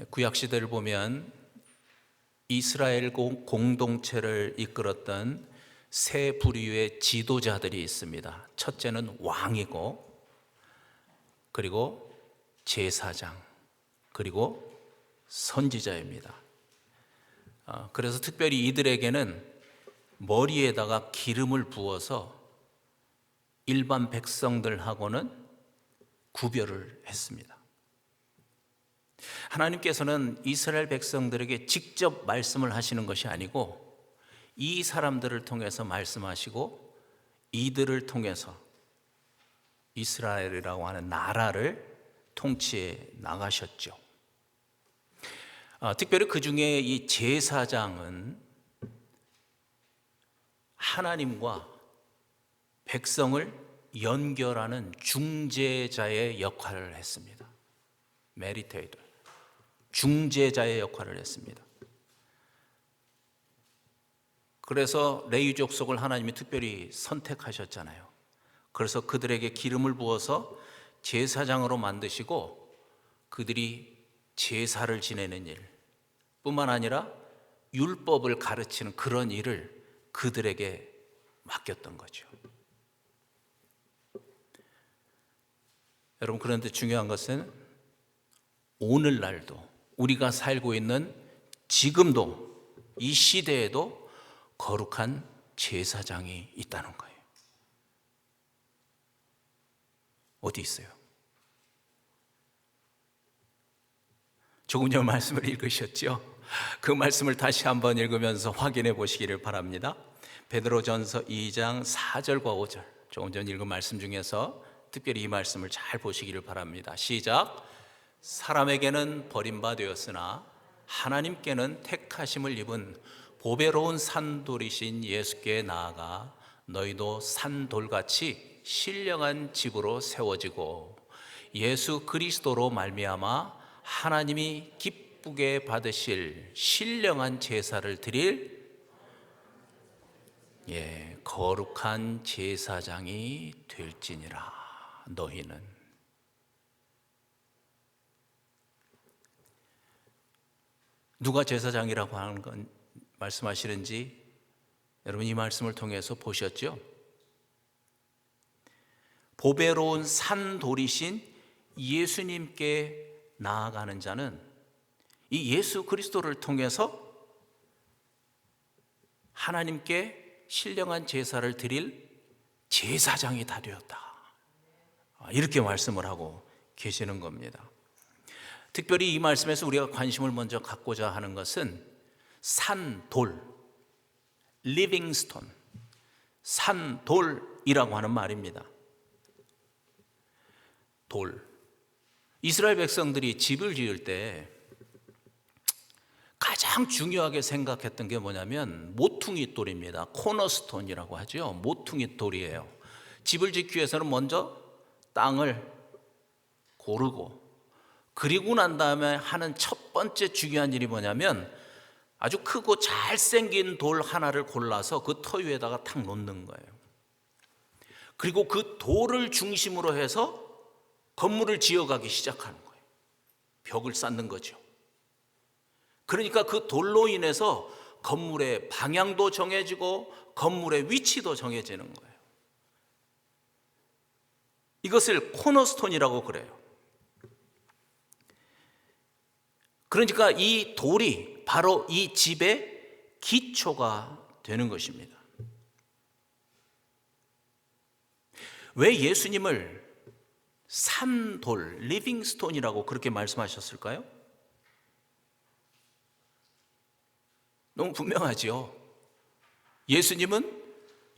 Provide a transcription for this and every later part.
구약 시대를 보면 이스라엘 공동체를 이끌었던 세 부류의 지도자들이 있습니다. 첫째는 왕이고, 그리고 제사장, 그리고 선지자입니다. 그래서 특별히 이들에게는 머리에다가 기름을 부어서 일반 백성들하고는 구별을 했습니다. 하나님께서는 이스라엘 백성들에게 직접 말씀을 하시는 것이 아니고 이 사람들을 통해서 말씀하시고 이들을 통해서 이스라엘이라고 하는 나라를 통치해 나가셨죠. 특별히 그 중에 이 제사장은 하나님과 백성을 연결하는 중재자의 역할을 했습니다. 메디테이터, 중재자의 역할을 했습니다. 그래서 레위 족속을 하나님이 특별히 선택하셨잖아요. 그래서 그들에게 기름을 부어서 제사장으로 만드시고 그들이 제사를 지내는 일 뿐만 아니라 율법을 가르치는 그런 일을 그들에게 맡겼던 거죠. 여러분, 그런데 중요한 것은 오늘날도 우리가 살고 있는 지금도 이 시대에도 거룩한 제사장이 있다는 거예요. 어디 있어요? 조금 전 말씀을 읽으셨죠? 그 말씀을 다시 한번 읽으면서 확인해 보시기를 바랍니다. 베드로전서 2장 4절과 5절, 조금 전 읽은 말씀 중에서 특별히 이 말씀을 잘 보시기를 바랍니다. 시작. 사람에게는 버림받았으나 하나님께는 택하심을 입은 보배로운 산돌이신 예수께 나아가 너희도 산돌같이 신령한 집으로 세워지고 예수 그리스도로 말미암아 하나님이 기쁘게 받으실 신령한 제사를 드릴 거룩한 제사장이 될지니라. 너희는 누가 제사장이라고 하는 건 말씀하시는지 여러분 이 말씀을 통해서 보셨죠? 보배로운 산돌이신 예수님께 나아가는 자는 이 예수 그리스도를 통해서 하나님께 신령한 제사를 드릴 제사장이 다 되었다. 이렇게 말씀을 하고 계시는 겁니다. 특별히 이 말씀에서 우리가 관심을 먼저 갖고자 하는 것은 산돌, 리빙스톤, 산돌이라고 하는 말입니다. 돌. 이스라엘 백성들이 집을 지을 때 가장 중요하게 생각했던 게 뭐냐면 모퉁이 돌입니다. 코너스톤이라고 하죠. 모퉁이 돌이에요. 집을 짓기 위해서는 먼저 땅을 고르고 그리고 난 다음에 하는 첫 번째 중요한 일이 뭐냐면 아주 크고 잘생긴 돌 하나를 골라서 그 터 위에다가 탁 놓는 거예요. 그리고 그 돌을 중심으로 해서 건물을 지어가기 시작하는 거예요. 벽을 쌓는 거죠. 그러니까 그 돌로 인해서 건물의 방향도 정해지고 건물의 위치도 정해지는 거예요. 이것을 코너스톤이라고 그래요. 그러니까 이 돌이 바로 이 집의 기초가 되는 것입니다. 왜 예수님을 산돌, 리빙스톤이라고 그렇게 말씀하셨을까요? 너무 분명하죠. 예수님은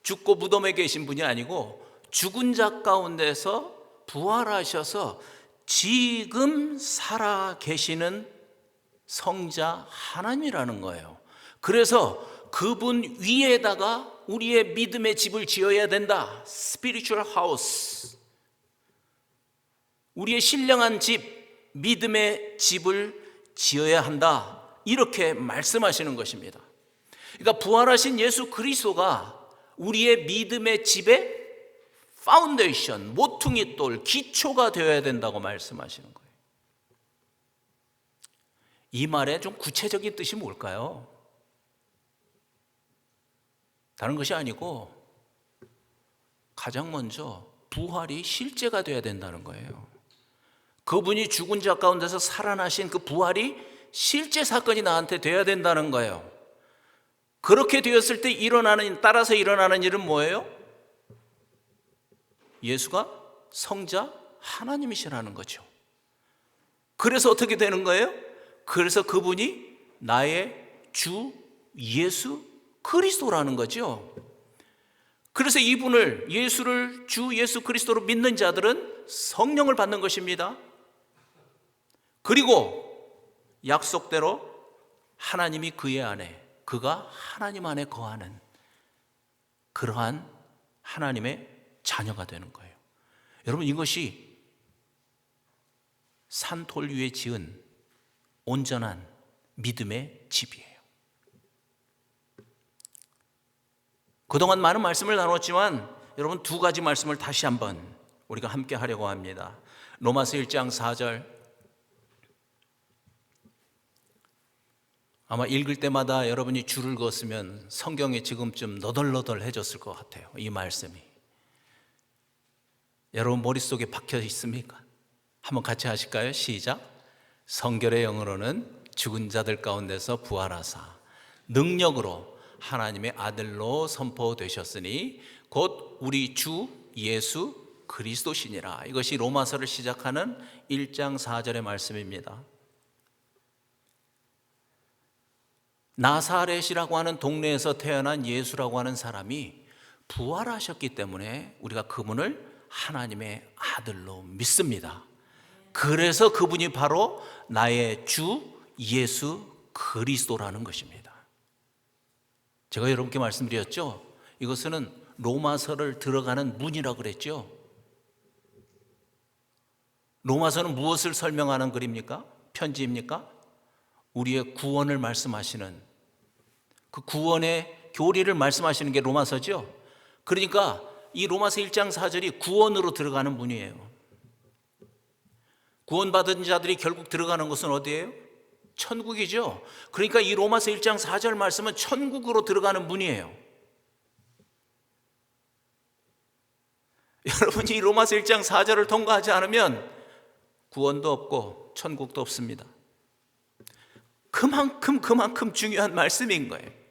죽고 무덤에 계신 분이 아니고 죽은 자 가운데서 부활하셔서 지금 살아 계시는 성자 하나님이라는 거예요. 그래서 그분 위에다가 우리의 믿음의 집을 지어야 된다. 스피리추얼 하우스. 우리의 신령한 집, 믿음의 집을 지어야 한다. 이렇게 말씀하시는 것입니다. 그러니까 부활하신 예수 그리스도가 우리의 믿음의 집의 파운데이션, 모퉁이 돌, 기초가 되어야 된다고 말씀하시는 거예요. 이 말의 좀 구체적인 뜻이 뭘까요? 다른 것이 아니고 가장 먼저 부활이 실제가 돼야 된다는 거예요. 그분이 죽은 자 가운데서 살아나신 그 부활이 실제 사건이 나한테 돼야 된다는 거예요. 그렇게 되었을 때 따라서 일어나는 일은 뭐예요? 예수가 성자 하나님이시라는 거죠. 그래서 어떻게 되는 거예요? 그래서 그분이 나의 주 예수 그리스도라는 거죠. 그래서 이분을, 예수를 주 예수 그리스도로 믿는 자들은 성령을 받는 것입니다. 그리고 약속대로 하나님이 그의 안에, 그가 하나님 안에 거하는 그러한 하나님의 자녀가 되는 거예요. 여러분, 이것이 산돌 위에 지은 온전한 믿음의 집이에요. 그동안 많은 말씀을 나눴지만 여러분, 두 가지 말씀을 다시 한번 우리가 함께 하려고 합니다. 로마서 1장 4절, 아마 읽을 때마다 여러분이 줄을 그었으면 성경이 지금쯤 너덜너덜해졌을 것 같아요. 이 말씀이 여러분 머릿속에 박혀 있습니까? 한번 같이 하실까요? 시작. 성결의 영으로는 죽은 자들 가운데서 부활하사 능력으로 하나님의 아들로 선포되셨으니 곧 우리 주 예수 그리스도시니라. 이것이 로마서를 시작하는 1장 4절의 말씀입니다. 나사렛이라고 하는 동네에서 태어난 예수라고 하는 사람이 부활하셨기 때문에 우리가 그분을 하나님의 아들로 믿습니다. 그래서 그분이 바로 나의 주 예수 그리스도라는 것입니다. 제가 여러분께 말씀드렸죠. 이것은 로마서를 들어가는 문이라고 그랬죠. 로마서는 무엇을 설명하는 글입니까? 편지입니까? 우리의 구원을 말씀하시는, 그 구원의 교리를 말씀하시는 게 로마서죠. 그러니까 이 로마서 1장 4절이 구원으로 들어가는 문이에요. 구원받은 자들이 결국 들어가는 곳은 어디예요? 천국이죠. 그러니까 이 로마서 1장 4절 말씀은 천국으로 들어가는 문이에요. 여러분이 이 로마서 1장 4절을 통과하지 않으면 구원도 없고 천국도 없습니다. 그만큼 중요한 말씀인 거예요.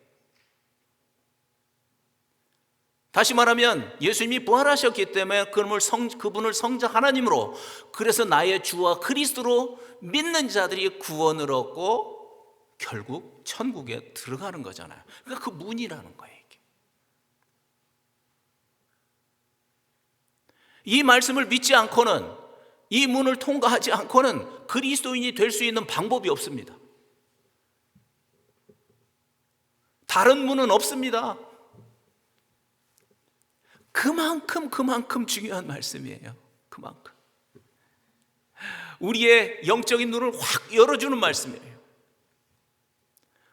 다시 말하면 예수님이 부활하셨기 때문에 그분을 성자 하나님으로, 그래서 나의 주와 그리스도로 믿는 자들이 구원을 얻고 결국 천국에 들어가는 거잖아요. 그러니까 그 문이라는 거예요. 이게. 이 말씀을 믿지 않고는, 이 문을 통과하지 않고는 그리스도인이 될 수 있는 방법이 없습니다. 다른 문은 없습니다. 그만큼 중요한 말씀이에요. 그만큼 우리의 영적인 눈을 확 열어주는 말씀이에요.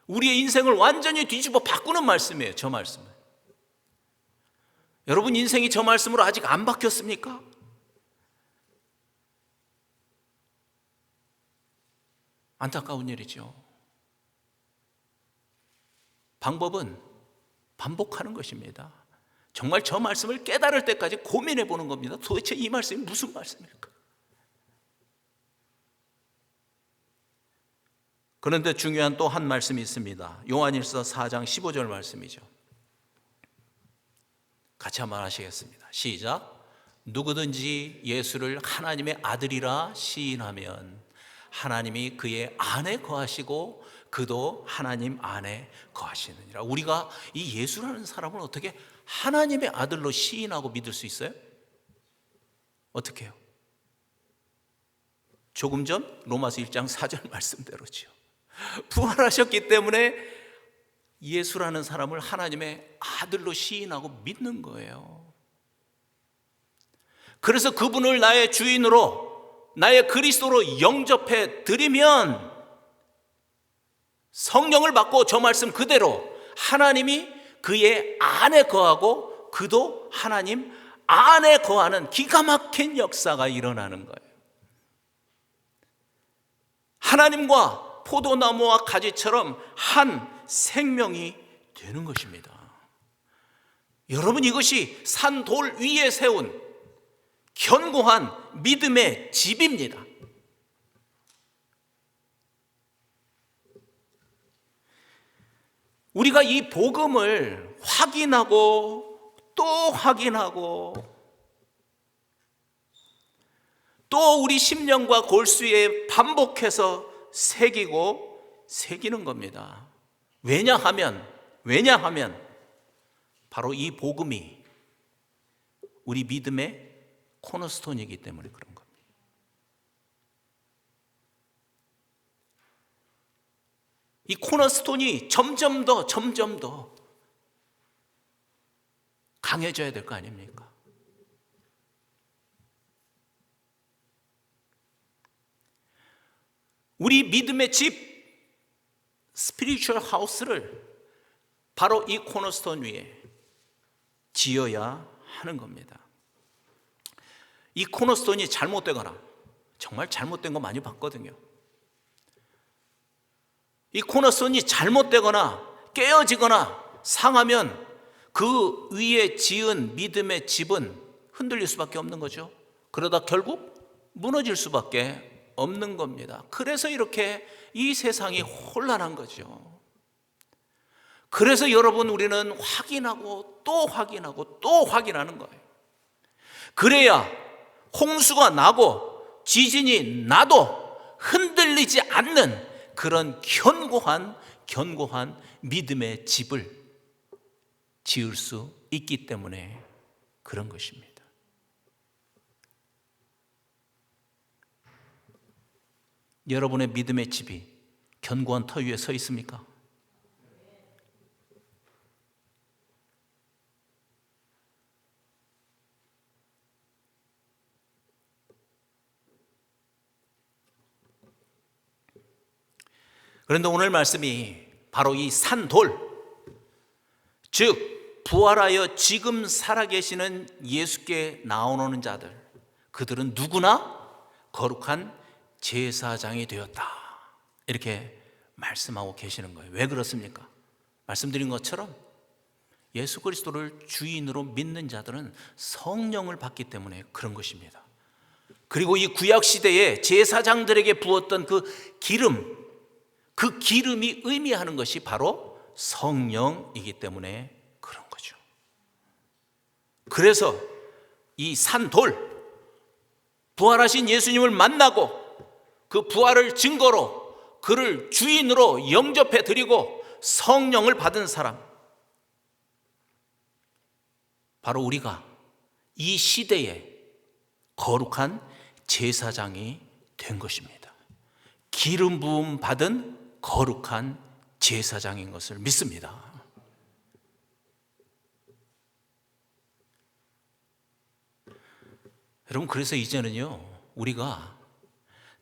우리의 인생을 완전히 뒤집어 바꾸는 말씀이에요. 저 말씀은. 여러분 인생이 저 말씀으로 아직 안 바뀌었습니까? 안타까운 일이죠. 방법은 반복하는 것입니다. 정말 저 말씀을 깨달을 때까지 고민해 보는 겁니다. 도대체 이 말씀이 무슨 말씀일까? 그런데 중요한 또 한 말씀이 있습니다. 요한일서 4장 15절 말씀이죠. 같이 한번 하시겠습니다. 시작. 누구든지 예수를 하나님의 아들이라 시인하면 하나님이 그의 안에 거하시고 그도 하나님 안에 거하시느니라. 우리가 이 예수라는 사람을 어떻게 하나님의 아들로 시인하고 믿을 수 있어요? 어떻게 해요? 조금 전 로마서 1장 4절 말씀대로죠. 부활하셨기 때문에 예수라는 사람을 하나님의 아들로 시인하고 믿는 거예요. 그래서 그분을 나의 주인으로, 나의 그리스도로 영접해 드리면 성령을 받고 저 말씀 그대로 하나님이 그의 안에 거하고 그도 하나님 안에 거하는 기가 막힌 역사가 일어나는 거예요. 하나님과 포도나무와 가지처럼 한 생명이 되는 것입니다. 여러분, 이것이 산 돌 위에 세운 견고한 믿음의 집입니다. 우리가 이 복음을 확인하고 또 확인하고 또 우리 심령과 골수에 반복해서 새기는 겁니다. 왜냐하면 바로 이 복음이 우리 믿음의 코너스톤이기 때문에 그런 겁니다. 이 코너스톤이 점점 더 강해져야 될 거 아닙니까? 우리 믿음의 집, 스피리추얼 하우스를 바로 이 코너스톤 위에 지어야 하는 겁니다. 이 코너스톤이 잘못되거나, 정말 잘못된 거 많이 봤거든요. 이 코너스톤이 잘못되거나 깨어지거나 상하면 그 위에 지은 믿음의 집은 흔들릴 수밖에 없는 거죠. 그러다 결국 무너질 수밖에 없는 겁니다. 그래서 이렇게 이 세상이 혼란한 거죠. 그래서 여러분, 우리는 확인하고 또 확인하고 또 확인하는 거예요. 그래야 홍수가 나고 지진이 나도 흔들리지 않는 그런 견고한 믿음의 집을 지을 수 있기 때문에 그런 것입니다. 여러분의 믿음의 집이 견고한 터 위에 서 있습니까? 그런데 오늘 말씀이 바로 이 산돌, 즉 부활하여 지금 살아계시는 예수께 나오는 자들, 그들은 누구나 거룩한 제사장이 되었다, 이렇게 말씀하고 계시는 거예요. 왜 그렇습니까? 말씀드린 것처럼 예수 그리스도를 주인으로 믿는 자들은 성령을 받기 때문에 그런 것입니다. 그리고 이 구약 시대에 제사장들에게 부었던 그 기름이 의미하는 것이 바로 성령이기 때문에 그런 거죠. 그래서 이 산돌, 부활하신 예수님을 만나고 그 부활을 증거로 그를 주인으로 영접해 드리고 성령을 받은 사람, 바로 우리가 이 시대에 거룩한 제사장이 된 것입니다. 기름 부음 받은 거룩한 제사장인 것을 믿습니다. 여러분, 그래서 이제는요, 우리가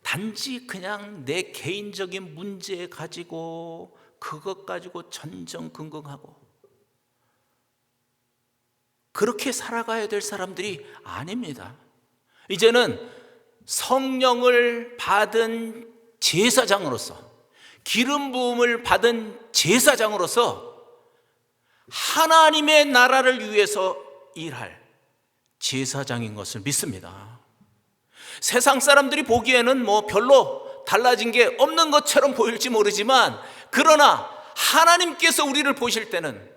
단지 그냥 내 개인적인 문제 가지고 그것 가지고 전전긍긍하고 그렇게 살아가야 될 사람들이 아닙니다. 이제는 성령을 받은 제사장으로서, 기름 부음을 받은 제사장으로서 하나님의 나라를 위해서 일할 제사장인 것을 믿습니다. 세상 사람들이 보기에는 별로 달라진 게 없는 것처럼 보일지 모르지만, 그러나 하나님께서 우리를 보실 때는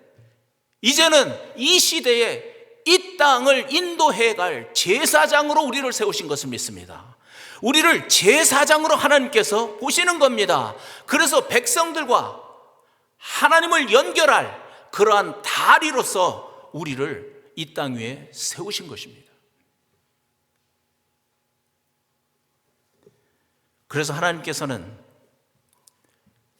이제는 이 시대에 이 땅을 인도해 갈 제사장으로 우리를 세우신 것을 믿습니다. 우리를 제사장으로 하나님께서 보시는 겁니다. 그래서 백성들과 하나님을 연결할 그러한 다리로서 우리를 이 땅 위에 세우신 것입니다. 그래서 하나님께서는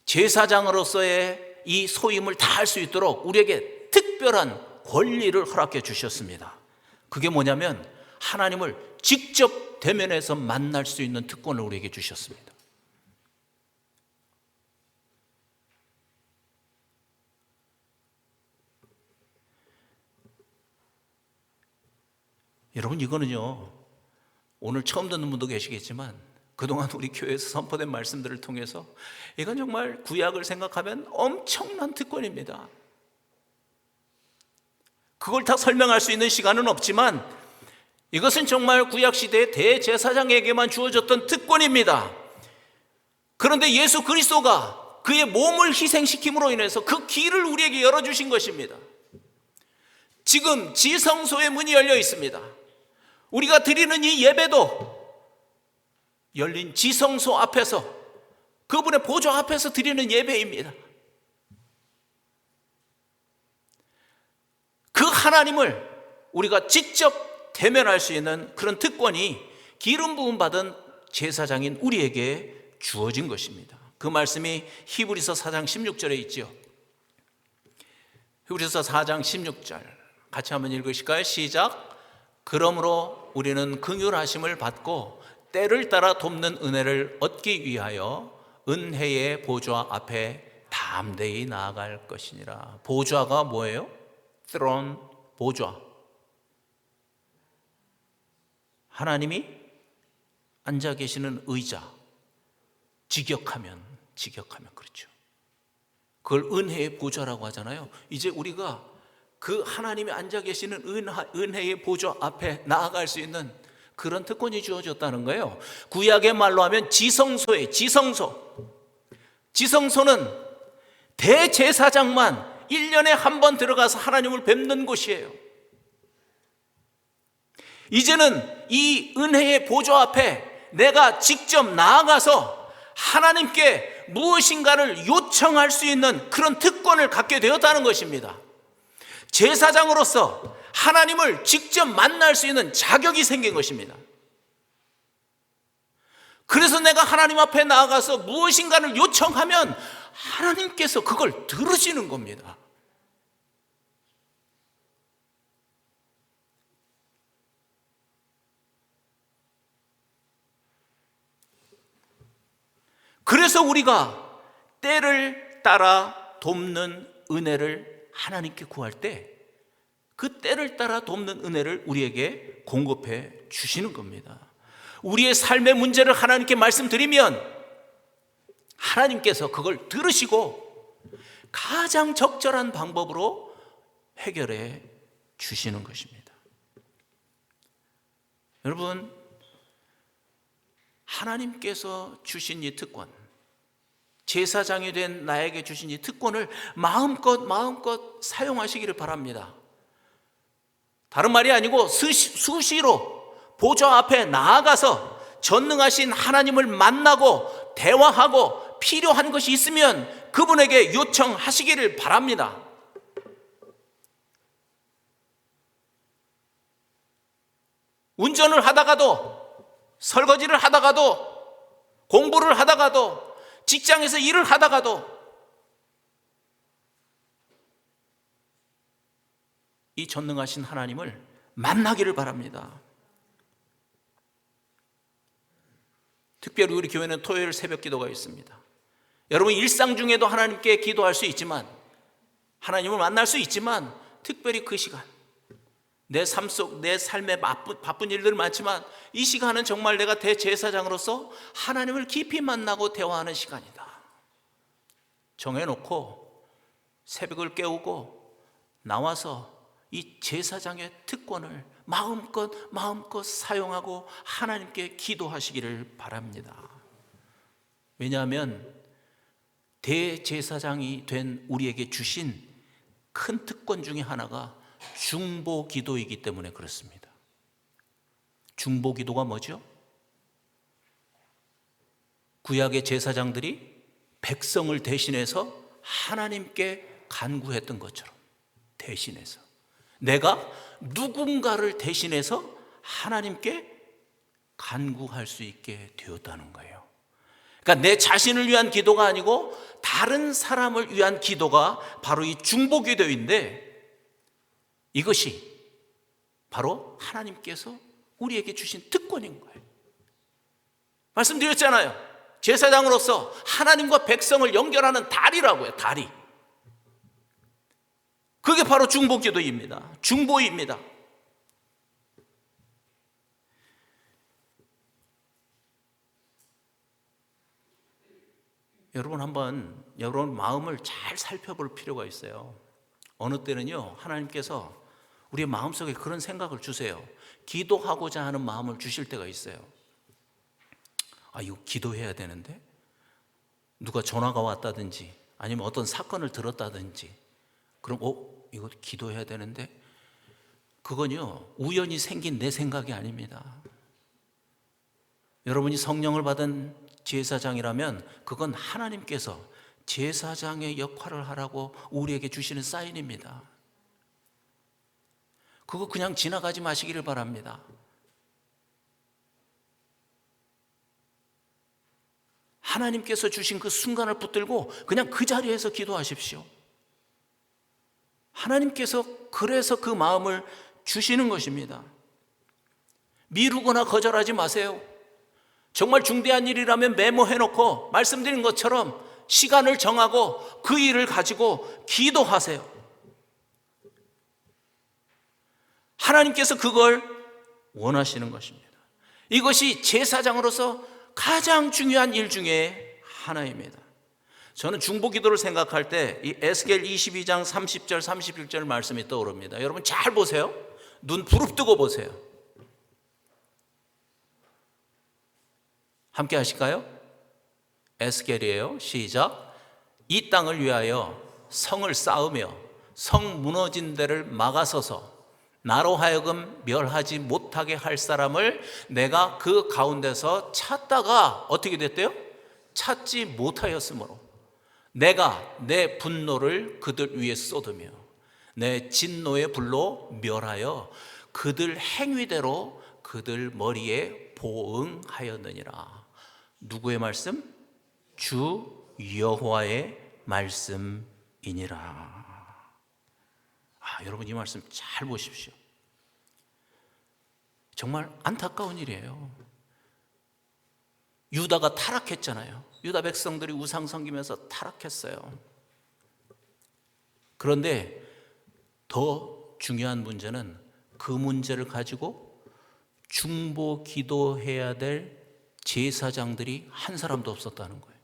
제사장으로서의 이 소임을 다할 수 있도록 우리에게 특별한 권리를 허락해 주셨습니다. 그게 뭐냐면 하나님을 직접 대면해서 만날 수 있는 특권을 우리에게 주셨습니다. 여러분, 이거는요, 오늘 처음 듣는 분도 계시겠지만 그동안 우리 교회에서 선포된 말씀들을 통해서 이건 정말 구약을 생각하면 엄청난 특권입니다. 그걸 다 설명할 수 있는 시간은 없지만 이것은 정말 구약시대의 대제사장에게만 주어졌던 특권입니다. 그런데 예수 그리스도가 그의 몸을 희생시킴으로 인해서 그 길을 우리에게 열어주신 것입니다. 지금 지성소의 문이 열려 있습니다. 우리가 드리는 이 예배도 열린 지성소 앞에서, 그분의 보좌 앞에서 드리는 예배입니다. 그 하나님을 우리가 직접 대면할 수 있는 그런 특권이 기름 부음 받은 제사장인 우리에게 주어진 것입니다. 그 말씀이 히브리서 4장 16절에 있죠. 히브리서 4장 16절 같이 한번 읽으실까요? 시작. 그러므로 우리는 긍휼하심을 받고 때를 따라 돕는 은혜를 얻기 위하여 은혜의 보좌 앞에 담대히 나아갈 것이니라. 보좌가 뭐예요? throne, 보좌. 하나님이 앉아 계시는 의자. 직역하면 그렇죠. 그걸 은혜의 보좌라고 하잖아요. 이제 우리가 그 하나님이 앉아 계시는 은혜의 보좌 앞에 나아갈 수 있는 그런 특권이 주어졌다는 거예요. 구약의 말로 하면 지성소에 지성소는 대제사장만 1년에 한 번 들어가서 하나님을 뵙는 곳이에요. 이제는 이 은혜의 보좌 앞에 내가 직접 나아가서 하나님께 무엇인가를 요청할 수 있는 그런 특권을 갖게 되었다는 것입니다. 제사장으로서 하나님을 직접 만날 수 있는 자격이 생긴 것입니다. 그래서 내가 하나님 앞에 나아가서 무엇인가를 요청하면 하나님께서 그걸 들으시는 겁니다. 그래서 우리가 때를 따라 돕는 은혜를 하나님께 구할 때 그 때를 따라 돕는 은혜를 우리에게 공급해 주시는 겁니다. 우리의 삶의 문제를 하나님께 말씀드리면 하나님께서 그걸 들으시고 가장 적절한 방법으로 해결해 주시는 것입니다. 여러분, 하나님께서 주신 이 특권, 제사장이 된 나에게 주신 이 특권을 마음껏 사용하시기를 바랍니다. 다른 말이 아니고 수시로 보좌 앞에 나아가서 전능하신 하나님을 만나고 대화하고 필요한 것이 있으면 그분에게 요청하시기를 바랍니다. 운전을 하다가도, 설거지를 하다가도, 공부를 하다가도, 직장에서 일을 하다가도 이 전능하신 하나님을 만나기를 바랍니다. 특별히 우리 교회는 토요일 새벽 기도가 있습니다. 여러분, 일상 중에도 하나님께 기도할 수 있지만, 하나님을 만날 수 있지만, 특별히 그 시간, 내 삶에 바쁜 일들 많지만 이 시간은 정말 내가 대제사장으로서 하나님을 깊이 만나고 대화하는 시간이다. 정해놓고 새벽을 깨우고 나와서 이 제사장의 특권을 마음껏 사용하고 하나님께 기도하시기를 바랍니다. 왜냐하면 대제사장이 된 우리에게 주신 큰 특권 중에 하나가 중보기도이기 때문에 그렇습니다. 중보기도가 뭐죠? 구약의 제사장들이 백성을 대신해서 하나님께 간구했던 것처럼 대신해서 내가 누군가를 대신해서 하나님께 간구할 수 있게 되었다는 거예요. 그러니까 내 자신을 위한 기도가 아니고 다른 사람을 위한 기도가 바로 이 중보기도인데, 이것이 바로 하나님께서 우리에게 주신 특권인 거예요. 말씀드렸잖아요. 제사장으로서 하나님과 백성을 연결하는 다리라고요. 다리. 그게 바로 중보기도입니다. 중보입니다. 여러분 한번 여러분 마음을 잘 살펴볼 필요가 있어요. 어느 때는요, 하나님께서 우리의 마음속에 그런 생각을 주세요. 기도하고자 하는 마음을 주실 때가 있어요. 아, 이거 기도해야 되는데? 누가 전화가 왔다든지 아니면 어떤 사건을 들었다든지, 그럼 이거 기도해야 되는데? 그건요, 우연히 생긴 내 생각이 아닙니다. 여러분이 성령을 받은 제사장이라면 그건 하나님께서 제사장의 역할을 하라고 우리에게 주시는 사인입니다. 그거 그냥 지나가지 마시기를 바랍니다. 하나님께서 주신 그 순간을 붙들고 그냥 그 자리에서 기도하십시오. 하나님께서 그래서 그 마음을 주시는 것입니다. 미루거나 거절하지 마세요. 정말 중대한 일이라면 메모해놓고 말씀드린 것처럼 시간을 정하고 그 일을 가지고 기도하세요. 하나님께서 그걸 원하시는 것입니다. 이것이 제사장으로서 가장 중요한 일 중에 하나입니다. 저는 중보기도를 생각할 때 이 에스겔 22장 30절 31절 말씀이 떠오릅니다. 여러분 잘 보세요. 눈 부릅뜨고 보세요. 함께 하실까요? 에스겔이에요. 시작. 이 땅을 위하여 성을 쌓으며 성 무너진 데를 막아서서 나로 하여금 멸하지 못하게 할 사람을 내가 그 가운데서 찾다가 어떻게 됐대요? 찾지 못하였으므로 내가 내 분노를 그들 위에 쏟으며 내 진노의 불로 멸하여 그들 행위대로 그들 머리에 보응하였느니라. 누구의 말씀? 주 여호와의 말씀이니라. 여러분 이 말씀 잘 보십시오. 정말 안타까운 일이에요. 유다가 타락했잖아요. 유다 백성들이 우상 섬기면서 타락했어요. 그런데 더 중요한 문제는 그 문제를 가지고 중보 기도해야 될 제사장들이 한 사람도 없었다는 거예요.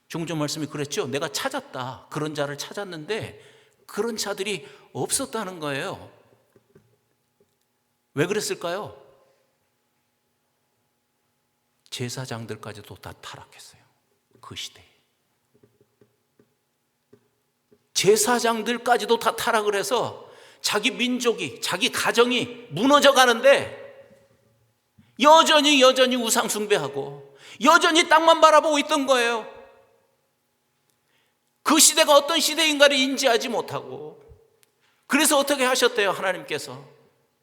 종전 말씀이 그랬죠. 내가 찾았다. 그런 자를 찾았는데 그런 자들이 없었다는 거예요. 왜 그랬을까요? 제사장들까지도 다 타락했어요. 그 시대에. 제사장들까지도 다 타락을 해서 자기 민족이, 자기 가정이 무너져 가는데 여전히 우상 숭배하고 여전히 땅만 바라보고 있던 거예요. 그 시대가 어떤 시대인가를 인지하지 못하고, 그래서 어떻게 하셨대요? 하나님께서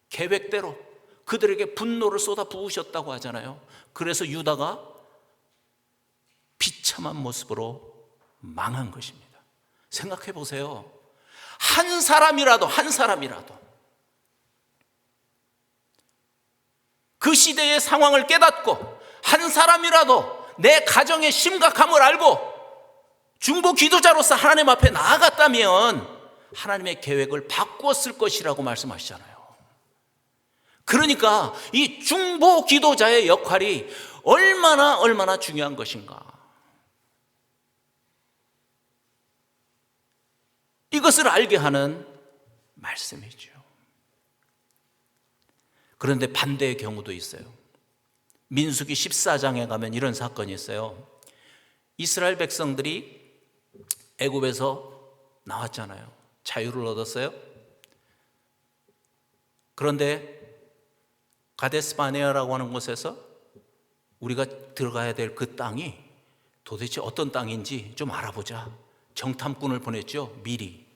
계획대로 그들에게 분노를 쏟아 부으셨다고 하잖아요. 그래서 유다가 비참한 모습으로 망한 것입니다. 생각해 보세요. 한 사람이라도 그 시대의 상황을 깨닫고 한 사람이라도 내 가정의 심각함을 알고 중보 기도자로서 하나님 앞에 나아갔다면 하나님의 계획을 바꾸었을 것이라고 말씀하시잖아요. 그러니까 이 중보 기도자의 역할이 얼마나 중요한 것인가. 이것을 알게 하는 말씀이죠. 그런데 반대의 경우도 있어요. 민수기 14장에 가면 이런 사건이 있어요. 이스라엘 백성들이 애굽에서 나왔잖아요. 자유를 얻었어요. 그런데 가데스 바네아라고 하는 곳에서 우리가 들어가야 될 그 땅이 도대체 어떤 땅인지 좀 알아보자. 정탐꾼을 보냈죠. 미리.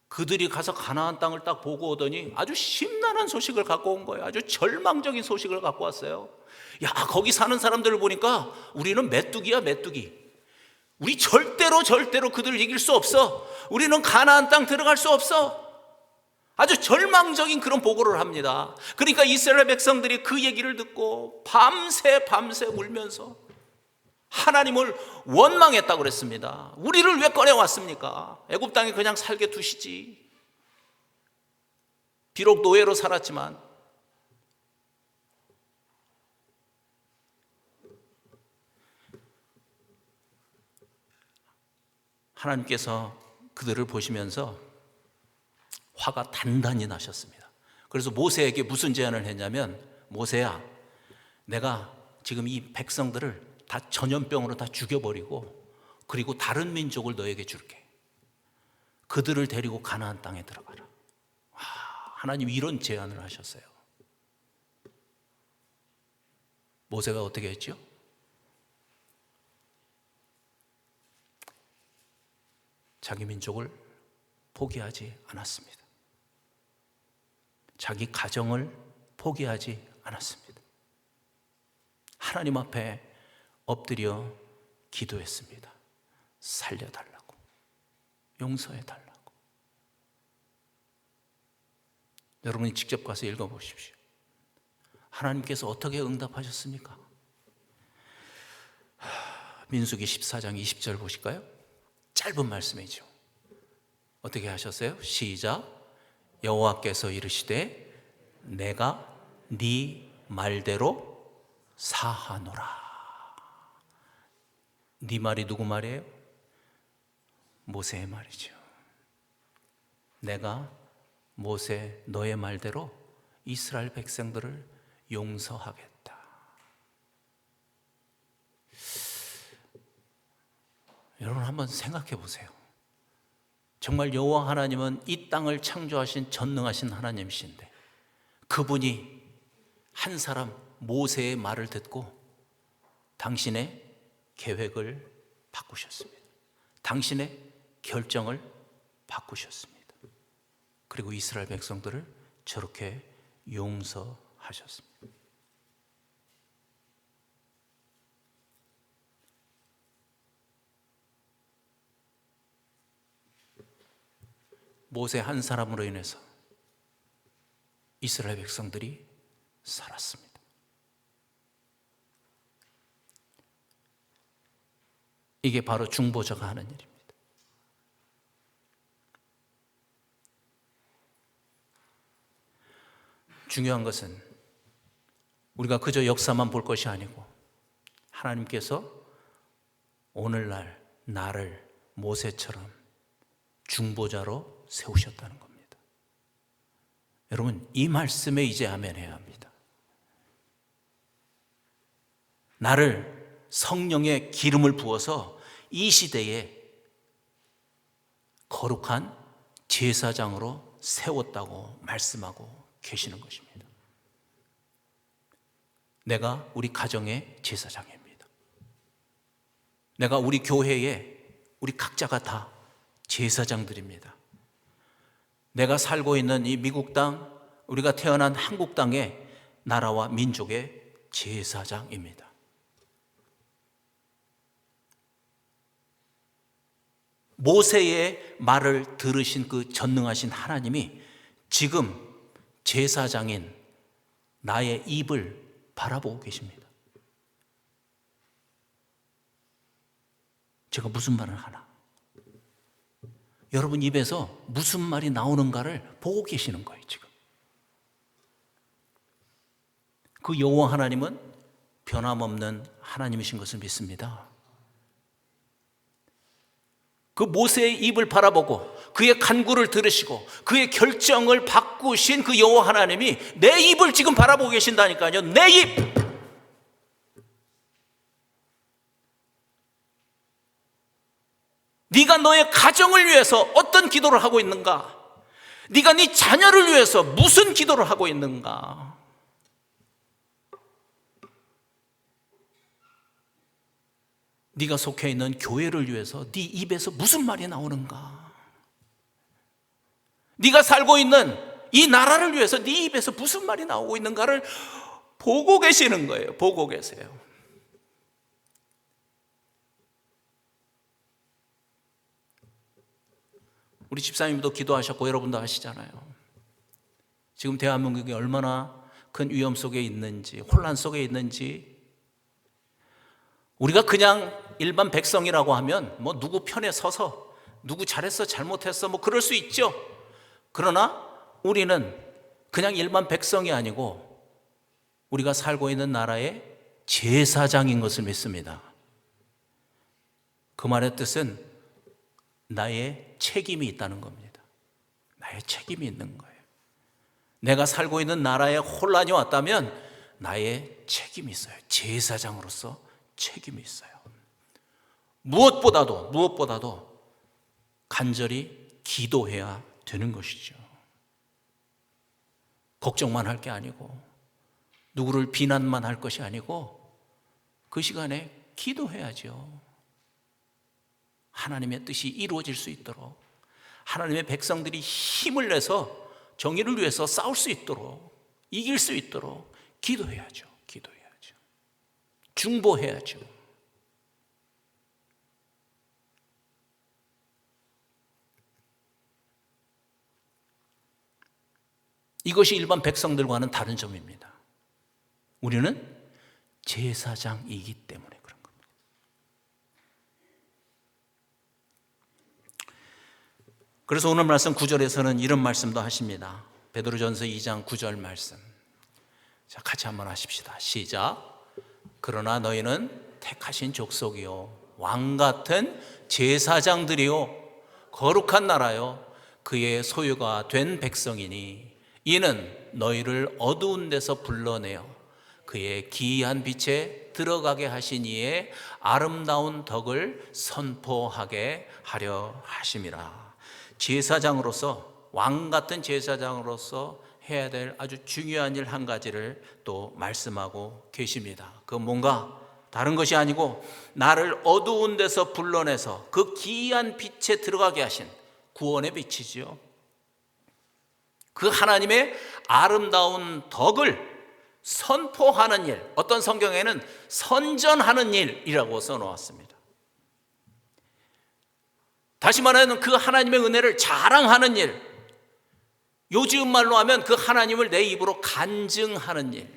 그들이 가서 가나안 땅을 딱 보고 오더니 아주 심란한 소식을 갖고 온 거예요. 아주 절망적인 소식을 갖고 왔어요. 야, 거기 사는 사람들을 보니까 우리는 메뚜기야, 메뚜기. 우리 절대로 그들을 이길 수 없어. 우리는 가나안 땅 들어갈 수 없어. 아주 절망적인 그런 보고를 합니다. 그러니까 이스라엘 백성들이 그 얘기를 듣고 밤새 울면서 하나님을 원망했다고 그랬습니다. 우리를 왜 꺼내왔습니까? 애굽 땅에 그냥 살게 두시지. 비록 노예로 살았지만. 하나님께서 그들을 보시면서 화가 단단히 나셨습니다. 그래서 모세에게 무슨 제안을 했냐면, 모세야, 내가 지금 이 백성들을 다 전염병으로 다 죽여버리고 그리고 다른 민족을 너에게 줄게. 그들을 데리고 가나안 땅에 들어가라. 하나님이 이런 제안을 하셨어요. 모세가 어떻게 했죠? 자기 민족을 포기하지 않았습니다. 자기 가정을 포기하지 않았습니다. 하나님 앞에 엎드려 기도했습니다. 살려달라고, 용서해달라고. 여러분이 직접 가서 읽어보십시오. 하나님께서 어떻게 응답하셨습니까? 민수기 14장 20절 보실까요? 짧은 말씀이죠. 어떻게 하셨어요? 시작. 여호와께서 이르시되 내가 네 말대로 사하노라. 네 말이 누구 말이에요? 모세의 말이죠. 내가 모세 너의 말대로 이스라엘 백성들을 용서하겠다. 여러분 한번 생각해 보세요. 정말 여호와 하나님은 이 땅을 창조하신 전능하신 하나님이신데 그분이 한 사람 모세의 말을 듣고 당신의 계획을 바꾸셨습니다. 당신의 결정을 바꾸셨습니다. 그리고 이스라엘 백성들을 저렇게 용서하셨습니다. 모세 한 사람으로 인해서 이스라엘 백성들이 살았습니다. 이게 바로 중보자가 하는 일입니다. 중요한 것은 우리가 그저 역사만 볼 것이 아니고 하나님께서 오늘날 나를 모세처럼 중보자로 세우셨다는 겁니다. 여러분 이 말씀에 이제 아멘해야 합니다. 나를 성령의 기름을 부어서 이 시대에 거룩한 제사장으로 세웠다고 말씀하고 계시는 것입니다. 내가 우리 가정의 제사장입니다. 내가 우리 교회에 우리 각자가 다 제사장들입니다. 내가 살고 있는 이 미국 땅, 우리가 태어난 한국 땅의 나라와 민족의 제사장입니다. 모세의 말을 들으신 그 전능하신 하나님이 지금 제사장인 나의 입을 바라보고 계십니다. 제가 무슨 말을 하나? 여러분 입에서 무슨 말이 나오는가를 보고 계시는 거예요, 지금. 그 여호와 하나님은 변함없는 하나님이신 것을 믿습니다. 그 모세의 입을 바라보고 그의 간구를 들으시고 그의 결정을 바꾸신 그 여호와 하나님이 내 입을 지금 바라보고 계신다니까요. 내 입! 네가 너의 가정을 위해서 어떤 기도를 하고 있는가? 네가 네 자녀를 위해서 무슨 기도를 하고 있는가? 네가 속해 있는 교회를 위해서 네 입에서 무슨 말이 나오는가? 네가 살고 있는 이 나라를 위해서 네 입에서 무슨 말이 나오고 있는가를 보고 계시는 거예요. 보고 계세요. 우리 집사님도 기도하셨고 여러분도 아시잖아요. 지금 대한민국이 얼마나 큰 위험 속에 있는지, 혼란 속에 있는지. 우리가 그냥 일반 백성이라고 하면 뭐 누구 편에 서서 누구 잘했어 잘못했어 뭐 그럴 수 있죠. 그러나 우리는 그냥 일반 백성이 아니고 우리가 살고 있는 나라의 제사장인 것을 믿습니다. 그 말의 뜻은 나의 책임이 있다는 겁니다. 나의 책임이 있는 거예요. 내가 살고 있는 나라에 혼란이 왔다면 나의 책임이 있어요. 제사장으로서 책임이 있어요. 무엇보다도 간절히 기도해야 되는 것이죠. 걱정만 할 게 아니고 누구를 비난만 할 것이 아니고 그 시간에 기도해야죠. 하나님의 뜻이 이루어질 수 있도록, 하나님의 백성들이 힘을 내서 정의를 위해서 싸울 수 있도록, 이길 수 있도록 기도해야죠. 중보해야죠. 이것이 일반 백성들과는 다른 점입니다. 우리는 제사장이기 때문에 그런 겁니다. 그래서 오늘 말씀 9절에서는 이런 말씀도 하십니다. 베드로전서 2장 9절 말씀. 자, 같이 한번 하십시다. 시작. 그러나 너희는 택하신 족속이요 왕 같은 제사장들이요 거룩한 나라요 그의 소유가 된 백성이니 이는 너희를 어두운 데서 불러내어 그의 기이한 빛에 들어가게 하신 이의 아름다운 덕을 선포하게 하려 하심이라. 제사장으로서, 왕 같은 제사장으로서 해야 될 아주 중요한 일 한 가지를 또 말씀하고 계십니다. 그건 뭔가 다른 것이 아니고 나를 어두운 데서 불러내서 그 기이한 빛에 들어가게 하신 구원의 빛이지요. 그 하나님의 아름다운 덕을 선포하는 일, 어떤 성경에는 선전하는 일이라고 써놓았습니다. 다시 말하면 그 하나님의 은혜를 자랑하는 일, 요즘 말로 하면 그 하나님을 내 입으로 간증하는 일,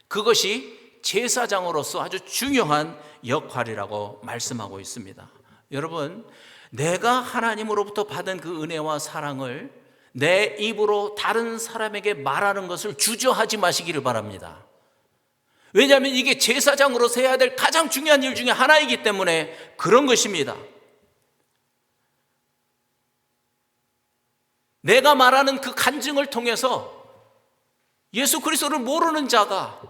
그것이 제사장으로서 아주 중요한 역할이라고 말씀하고 있습니다. 여러분, 내가 하나님으로부터 받은 그 은혜와 사랑을 내 입으로 다른 사람에게 말하는 것을 주저하지 마시기를 바랍니다. 왜냐하면 이게 제사장으로서 해야 될 가장 중요한 일 중에 하나이기 때문에 그런 것입니다. 내가 말하는 그 간증을 통해서 예수 그리스도를 모르는 자가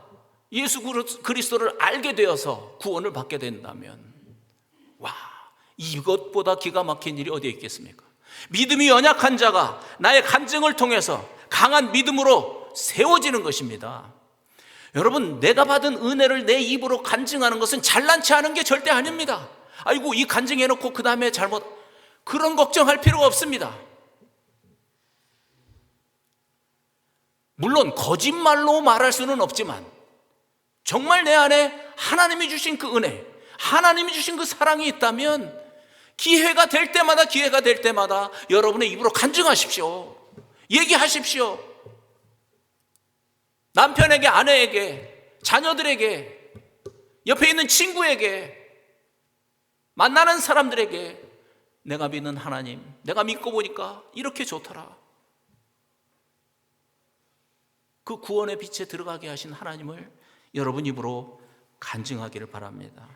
예수 그리스도를 알게 되어서 구원을 받게 된다면, 와, 이것보다 기가 막힌 일이 어디에 있겠습니까? 믿음이 연약한 자가 나의 간증을 통해서 강한 믿음으로 세워지는 것입니다. 여러분, 내가 받은 은혜를 내 입으로 간증하는 것은 잘난치 않은 게 절대 아닙니다. 아이고, 이 간증해놓고 그 다음에 잘못, 그런 걱정할 필요가 없습니다. 물론 거짓말로 말할 수는 없지만 정말 내 안에 하나님이 주신 그 은혜, 하나님이 주신 그 사랑이 있다면 기회가 될 때마다 여러분의 입으로 간증하십시오. 얘기하십시오. 남편에게, 아내에게, 자녀들에게, 옆에 있는 친구에게, 만나는 사람들에게 내가 믿는 하나님, 내가 믿고 보니까 이렇게 좋더라. 그 구원의 빛에 들어가게 하신 하나님을 여러분 입으로 간증하기를 바랍니다.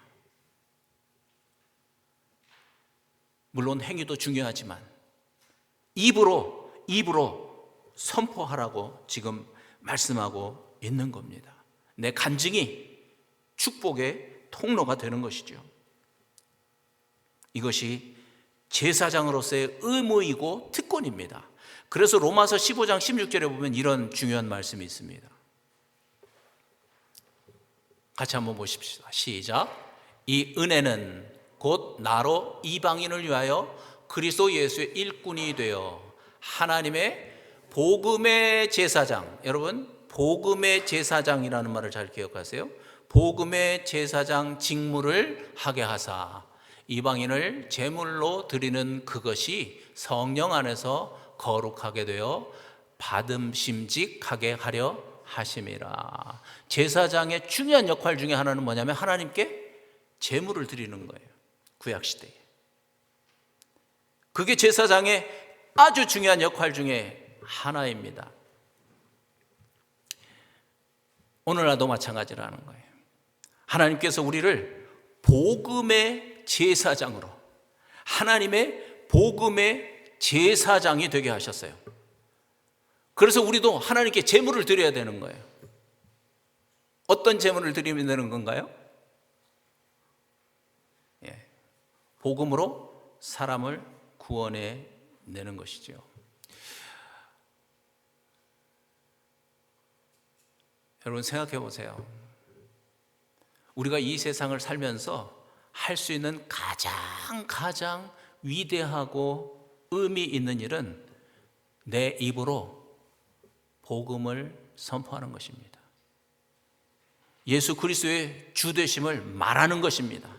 물론 행위도 중요하지만 입으로 선포하라고 지금 말씀하고 있는 겁니다. 내 간증이 축복의 통로가 되는 것이죠. 이것이 제사장으로서의 의무이고 특권입니다. 그래서 로마서 15장 16절에 보면 이런 중요한 말씀이 있습니다. 같이 한번 보십시다. 시작. 이 은혜는 곧 나로 이방인을 위하여 그리스도 예수의 일꾼이 되어 하나님의 복음의 제사장, 여러분 복음의 제사장이라는 말을 잘 기억하세요. 복음의 제사장 직무를 하게 하사 이방인을 제물로 드리는 그것이 성령 안에서 거룩하게 되어 받음심직하게 하려 하심이라. 제사장의 중요한 역할 중에 하나는 뭐냐면 하나님께 제물을 드리는 거예요. 구약시대에. 그게 제사장의 아주 중요한 역할 중에 하나입니다. 오늘날도 마찬가지라는 거예요. 하나님께서 우리를 복음의 제사장으로, 하나님의 복음의 제사장이 되게 하셨어요. 그래서 우리도 하나님께 제물을 드려야 되는 거예요. 어떤 제물을 드리면 되는 건가요? 복음으로 사람을 구원해 내는 것이죠. 여러분 생각해 보세요. 우리가 이 세상을 살면서 할 수 있는 가장 위대하고 의미 있는 일은 내 입으로 복음을 선포하는 것입니다. 예수 그리스도의 주 되심을 말하는 것입니다.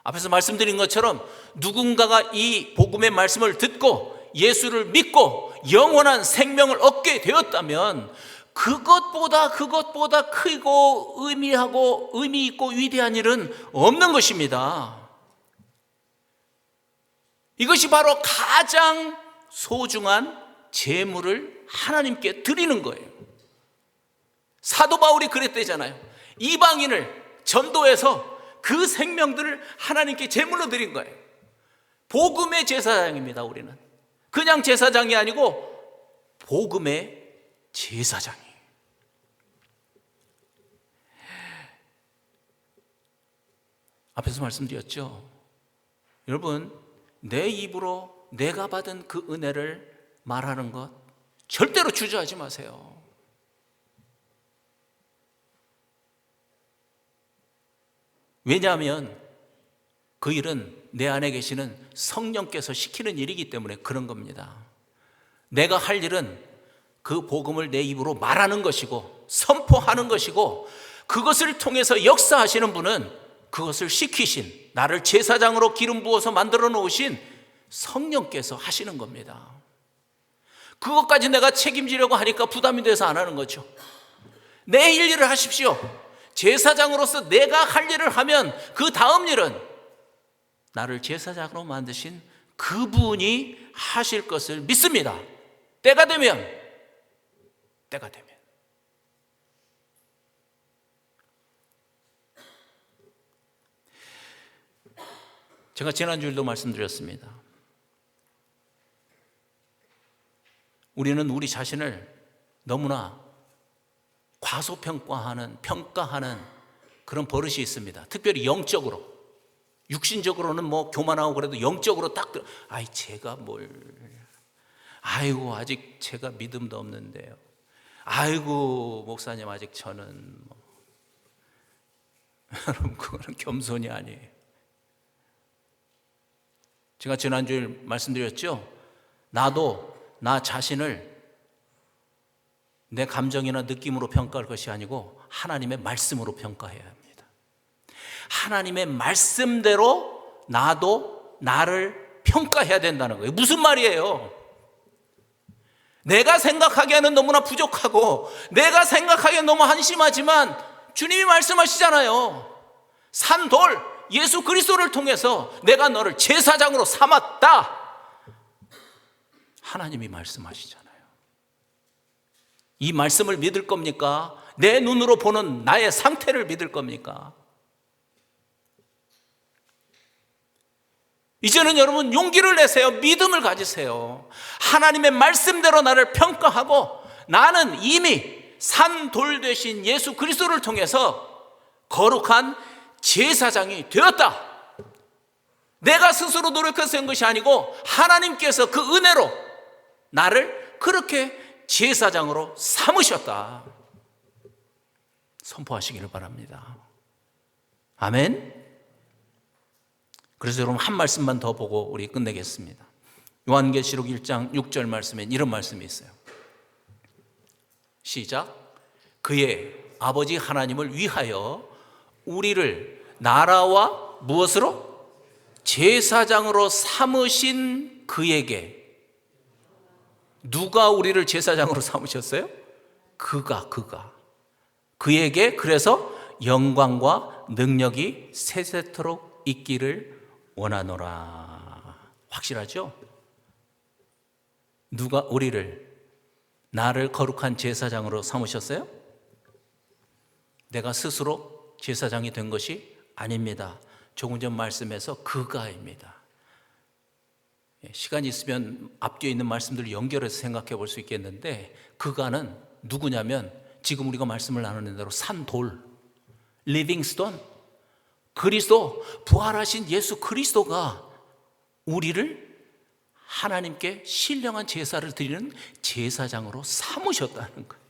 앞에서 말씀드린 것처럼 누군가가 이 복음의 말씀을 듣고 예수를 믿고 영원한 생명을 얻게 되었다면 그것보다 크고 의미 있고 위대한 일은 없는 것입니다. 이것이 바로 가장 소중한 제물을 하나님께 드리는 거예요. 사도 바울이 그랬대잖아요. 이방인을 전도해서 그 생명들을 하나님께 제물로 드린 거예요. 복음의 제사장입니다. 우리는 그냥 제사장이 아니고 복음의 제사장이. 앞에서 말씀드렸죠. 여러분, 내 입으로 내가 받은 그 은혜를 말하는 것 절대로 주저하지 마세요. 왜냐하면 그 일은 내 안에 계시는 성령께서 시키는 일이기 때문에 그런 겁니다. 내가 할 일은 그 복음을 내 입으로 말하는 것이고 선포하는 것이고, 그것을 통해서 역사하시는 분은 그것을 시키신, 나를 제사장으로 기름 부어서 만들어 놓으신 성령께서 하시는 겁니다. 그것까지 내가 책임지려고 하니까 부담이 돼서 안 하는 거죠. 내 일을 하십시오. 제사장으로서 내가 할 일을 하면 그 다음 일은 나를 제사장으로 만드신 그분이 하실 것을 믿습니다. 때가 되면. 제가 지난주에도 말씀드렸습니다. 우리는 우리 자신을 너무나 과소평가하는 그런 버릇이 있습니다. 특별히 영적으로. 육신적으로는 뭐 교만하고 그래도 영적으로 딱 제가 아직 제가 믿음도 없는데요. 목사님 아직 저는 여러분, 그거는 겸손이 아니에요. 제가 지난주에 말씀드렸죠. 나도 나 자신을 내 감정이나 느낌으로 평가할 것이 아니고 하나님의 말씀으로 평가해야 합니다. 하나님의 말씀대로 나도 나를 평가해야 된다는 거예요. 무슨 말이에요? 내가 생각하기에는 너무나 부족하고 내가 생각하기에는 너무 한심하지만 주님이 말씀하시잖아요. 산돌 예수 그리스도를 통해서 내가 너를 제사장으로 삼았다. 하나님이 말씀하시잖아요. 이 말씀을 믿을 겁니까? 내 눈으로 보는 나의 상태를 믿을 겁니까? 이제는 여러분 용기를 내세요. 믿음을 가지세요. 하나님의 말씀대로 나를 평가하고 나는 이미 산돌 되신 예수 그리스도를 통해서 거룩한 제사장이 되었다. 내가 스스로 노력해서 한 것이 아니고 하나님께서 그 은혜로 나를 그렇게 제사장으로 삼으셨다. 선포하시기를 바랍니다. 아멘. 그래서 여러분 한 말씀만 더 보고 우리 끝내겠습니다. 요한계시록 1장 6절 말씀에 이런 말씀이 있어요. 시작. 그의 아버지 하나님을 위하여 우리를 나라와 무엇으로? 제사장으로 삼으신 그에게. 누가 우리를 제사장으로 삼으셨어요? 그에게 그래서 영광과 능력이 세세토록 있기를 원하노라. 확실하죠? 누가 우리를, 나를 거룩한 제사장으로 삼으셨어요? 내가 스스로 제사장이 된 것이 아닙니다. 조금 전 말씀에서 그가입니다. 시간이 있으면 앞뒤에 있는 말씀들을 연결해서 생각해 볼 수 있겠는데, 그가는 누구냐면 지금 우리가 말씀을 나누는 대로 산돌, 리빙스톤, 그리스도, 부활하신 예수 그리스도가 우리를 하나님께 신령한 제사를 드리는 제사장으로 삼으셨다는 거예요.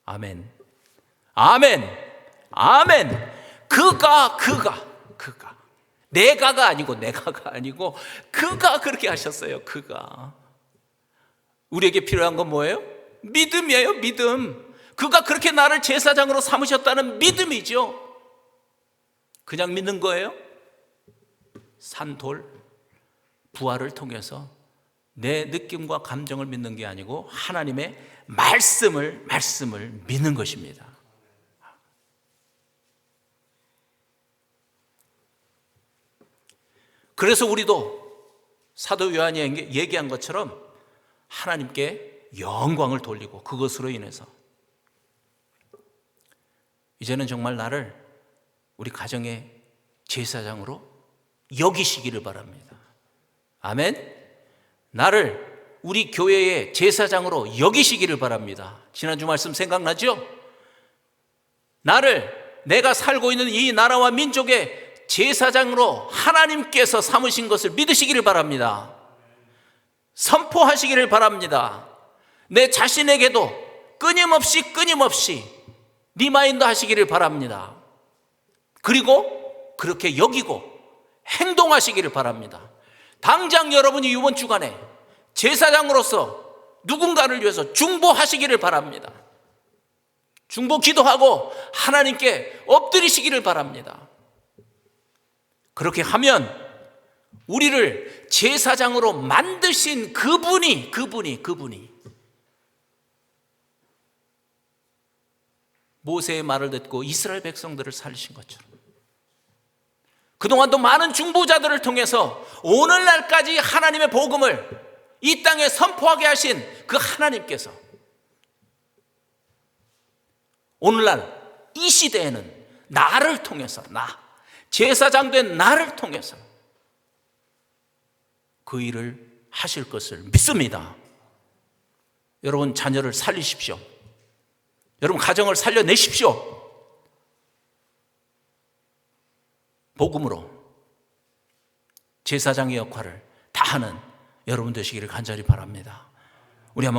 아멘, 아멘, 아멘. 그가 내가가 아니고 그가 그렇게 하셨어요. 그가. 우리에게 필요한 건 뭐예요? 믿음이에요. 믿음. 그가 그렇게 나를 제사장으로 삼으셨다는 믿음이죠. 그냥 믿는 거예요? 산돌, 부활을 통해서 내 느낌과 감정을 믿는 게 아니고 하나님의 말씀을 믿는 것입니다. 그래서 우리도 사도 요한이 얘기한 것처럼 하나님께 영광을 돌리고, 그것으로 인해서 이제는 정말 나를 우리 가정의 제사장으로 여기시기를 바랍니다. 아멘. 나를 우리 교회의 제사장으로 여기시기를 바랍니다. 지난주 말씀 생각나죠? 나를, 내가 살고 있는 이 나라와 민족의 제사장으로 하나님께서 삼으신 것을 믿으시기를 바랍니다. 선포하시기를 바랍니다. 내 자신에게도 끊임없이 리마인드 하시기를 바랍니다. 그리고 그렇게 여기고 행동하시기를 바랍니다. 당장 여러분이 이번 주간에 제사장으로서 누군가를 위해서 중보하시기를 바랍니다. 중보 기도하고 하나님께 엎드리시기를 바랍니다. 그렇게 하면 우리를 제사장으로 만드신 그분이 모세의 말을 듣고 이스라엘 백성들을 살리신 것처럼, 그동안도 많은 중보자들을 통해서 오늘날까지 하나님의 복음을 이 땅에 선포하게 하신 그 하나님께서 오늘날 이 시대에는 나를 통해서, 제사장 된 나를 통해서 그 일을 하실 것을 믿습니다. 여러분 자녀를 살리십시오. 여러분 가정을 살려내십시오. 복음으로 제사장의 역할을 다하는 여러분 되시기를 간절히 바랍니다.